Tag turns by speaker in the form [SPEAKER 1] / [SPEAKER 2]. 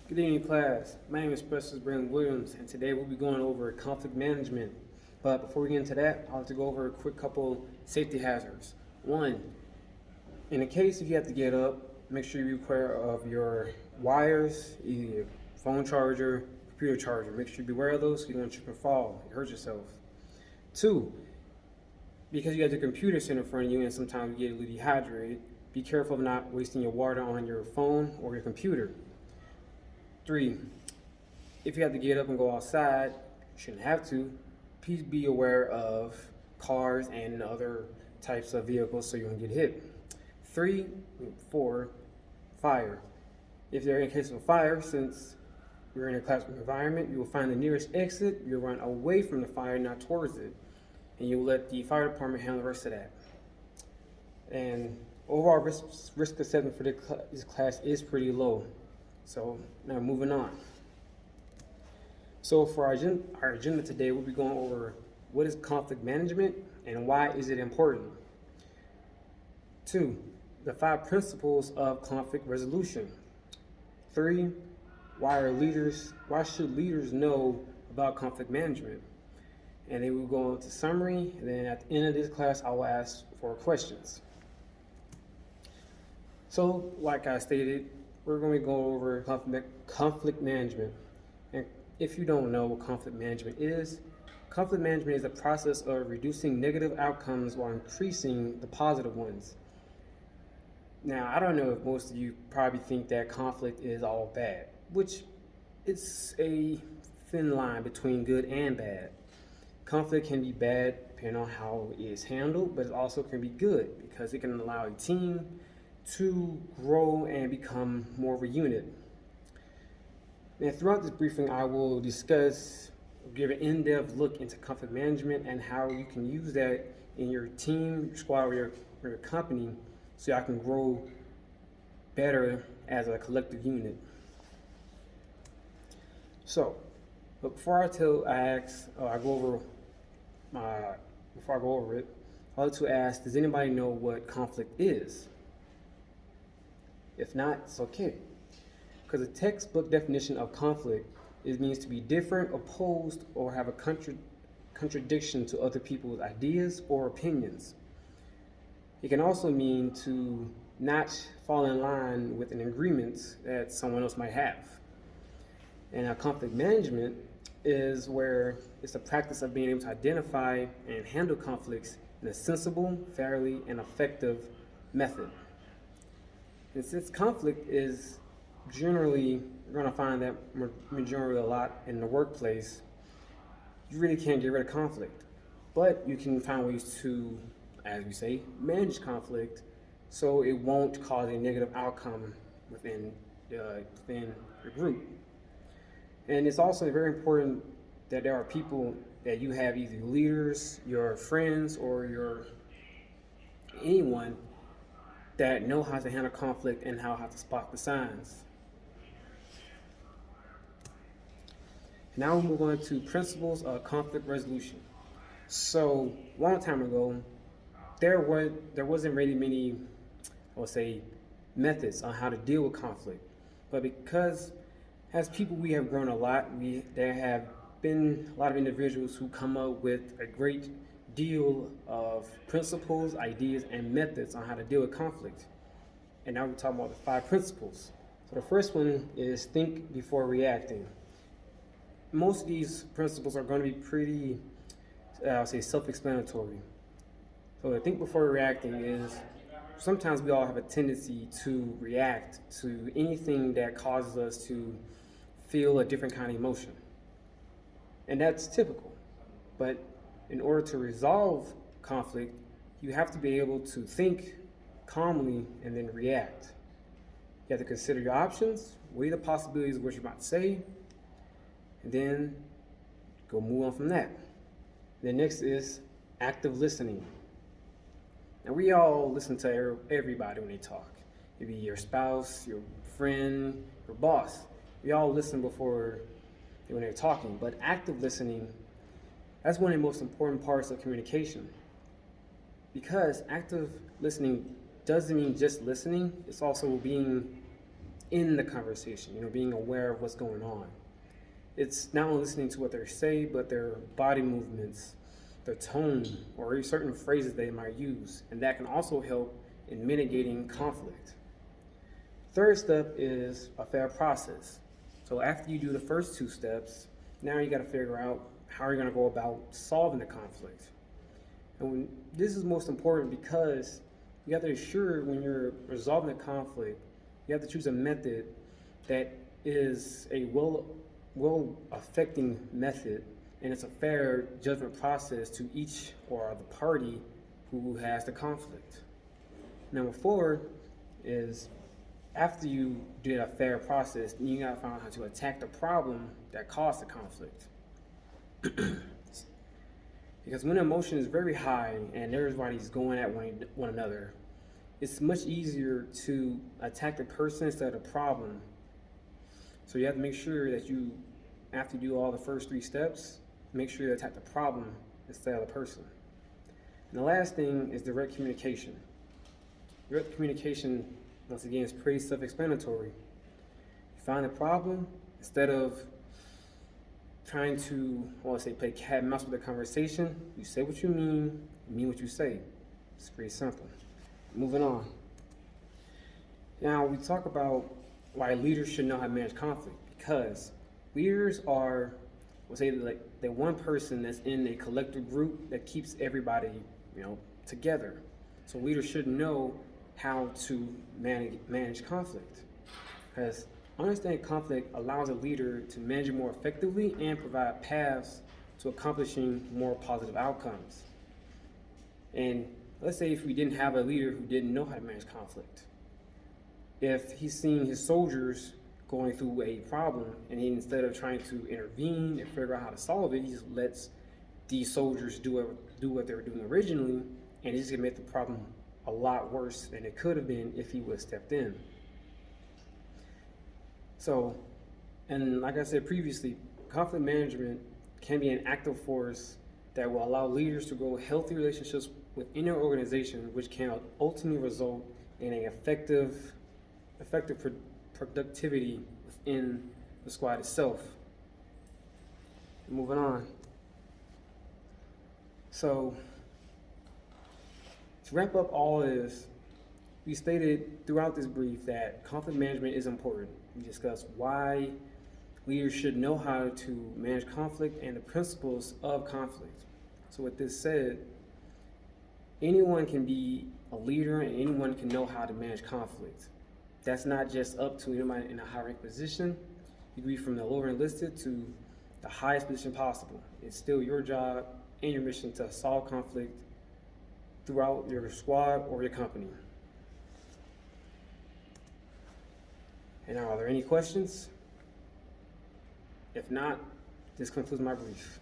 [SPEAKER 1] Good evening, class. My name is Professor Brandon Williams, and today we'll be going over conflict management. But before we get into that, I'll have to go over a quick couple safety hazards. One, in the case if you have to get up, make sure you're aware of your wires, either your phone charger, computer charger. Make sure you be aware of those so you don't trip and fall and hurt yourself. Two, because you have the computer sitting in front of you and sometimes you get a little dehydrated, be careful of not wasting your water on your phone or your computer. Three, if you have to get up and go outside, you shouldn't have to. Please be aware of cars and other types of vehicles so you won't get hit. Four, fire. If you're in case of a fire, since you're in a classroom environment, you will find the nearest exit, you'll run away from the fire, not towards it. And you'll let the fire department handle the rest of that. And overall risk assessment for this class is pretty low. So now moving on. So for our agenda today, we'll be going over what is conflict management and why is it important. 2, the 5 principles of conflict resolution. 3, why should leaders know about conflict management? And then we'll go into summary, and then at the end of this class, I will ask for questions. So, like I stated, we're going to go over conflict management. And if you don't know what conflict management is a process of reducing negative outcomes while increasing the positive ones. Now, I don't know if most of you probably think that conflict is all bad, which it's a thin line between good and bad. Conflict can be bad depending on how it is handled, but it also can be good because it can allow a team to grow and become more of a unit. And throughout this briefing, I will give an in-depth look into conflict management and how you can use that in your team, your squad, or your company so y'all can grow better as a collective unit. So, but before I go over it, I'd like to ask, does anybody know what conflict is? If not, it's okay. Because the textbook definition of conflict means to be different, opposed, or have a contradiction to other people's ideas or opinions. It can also mean to not fall in line with an agreement that someone else might have. And conflict management is where it's the practice of being able to identify and handle conflicts in a sensible, fairly, and effective method. And since conflict is generally, you're going to find that majority a lot in the workplace, you really can't get rid of conflict. But you can find ways to, as we say, manage conflict so it won't cause a negative outcome within your group. And it's also very important that there are people that you have, either leaders, your friends, or anyone that know how to handle conflict and how to spot the signs. Now we'll move on to principles of conflict resolution. So, a long time ago, there wasn't really many, I would say, methods on how to deal with conflict. But because as people we have grown a lot, there have been a lot of individuals who come up with a great deal of principles, ideas, and methods on how to deal with conflict. And now we're talking about the 5 principles. So the first one is think before reacting. Most of these principles are going to be pretty, I'll say, self-explanatory. So the think before reacting is sometimes we all have a tendency to react to anything that causes us to feel a different kind of emotion. And that's typical. But in order to resolve conflict, you have to be able to think calmly and then react. You have to consider your options, weigh the possibilities of what you're about to say, and then go move on from that. The next is active listening. Now we all listen to everybody when they talk. Maybe your spouse, your friend, your boss. We all listen when they're talking, but active listening, that's one of the most important parts of communication. Because active listening doesn't mean just listening, it's also being in the conversation, being aware of what's going on. It's not only listening to what they say, but their body movements, their tone, or certain phrases they might use. And that can also help in mitigating conflict. Third step is a fair process. So after you do the first two steps, now you got to figure out how you're going to go about solving the conflict. And this is most important because you have to ensure when you're resolving the conflict, you have to choose a method that is a well affecting method, and it's a fair judgment process to each or the party who has the conflict. Number 4 is after you did a fair process, you gotta find out how to attack the problem that caused the conflict. Because when emotion is very high and everybody's going at one another, it's much easier to attack the person instead of the problem. So you have to make sure that you, after you do all the first 3 steps, make sure you attack the problem instead of the person. And the last thing is direct communication. Direct communication, once again, is pretty self-explanatory. You find the problem, instead of trying to, play cat and mouse with the conversation, you say what you mean what you say. It's pretty simple. Moving on. Now we talk about why leaders should know how to manage conflict, because leaders are, like the one person that's in a collective group that keeps everybody, together. So leaders should know how to manage conflict, because understanding conflict allows a leader to manage it more effectively and provide paths to accomplishing more positive outcomes. And let's say if we didn't have a leader who didn't know how to manage conflict, if he's seeing his soldiers going through a problem and he, instead of trying to intervene and figure out how to solve it, he just lets these soldiers do what they were doing originally, and it's gonna make the problem a lot worse than it could have been if he would have stepped in. So, and like I said previously, conflict management can be an active force that will allow leaders to grow healthy relationships within their organization, which can ultimately result in an effective productivity within the squad itself. Moving on. So, to wrap up all of this, we stated throughout this brief that conflict management is important. We discussed why leaders should know how to manage conflict and the principles of conflict. So with this said, anyone can be a leader and anyone can know how to manage conflict. That's not just up to anybody in a high rank position. You can be from the lower enlisted to the highest position possible. It's still your job and your mission to solve conflict throughout your squad or your company. And now, are there any questions? If not, this concludes my brief.